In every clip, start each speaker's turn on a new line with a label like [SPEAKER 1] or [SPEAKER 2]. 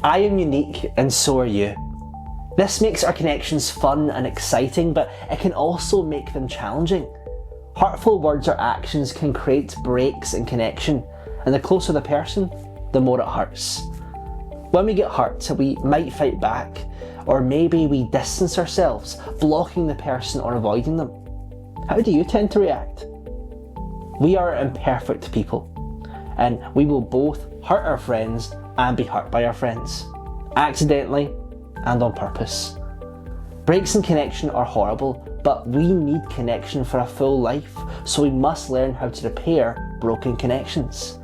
[SPEAKER 1] I am unique and so are you. This makes our connections fun and exciting, but it can also make them challenging. Hurtful words or actions can create breaks in connection, and the closer the person, the more it hurts. When we get hurt, we might fight back, or maybe we distance ourselves, blocking the person or avoiding them. How do you tend to react? We are imperfect people, and we will both hurt our friends and be hurt by our friends, accidentally and on purpose. Breaks in connection are horrible, but we need connection for a full life, so we must learn how to repair broken connections.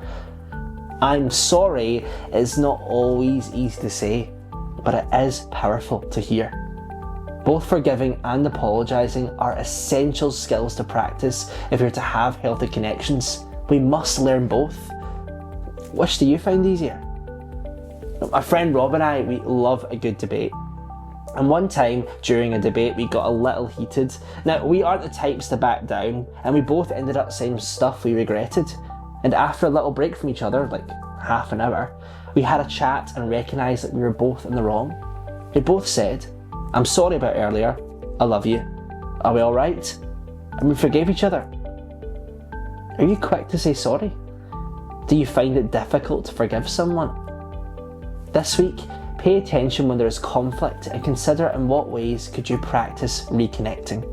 [SPEAKER 1] I'm sorry is not always easy to say, but it is powerful to hear. Both forgiving and apologising are essential skills to practice if you're to have healthy connections. We must learn both. Which do you find easier? My friend Rob and I, we love a good debate. And one time during a debate we got a little heated. Now, we aren't the types to back down, and we both ended up saying stuff we regretted. And after a little break from each other, like half an hour, we had a chat and recognised that we were both in the wrong. We both said, "I'm sorry about earlier, I love you. Are we alright?" And we forgave each other. Are you quick to say sorry? Do you find it difficult to forgive someone? This week, pay attention when there is conflict and consider in what ways could you practice reconnecting.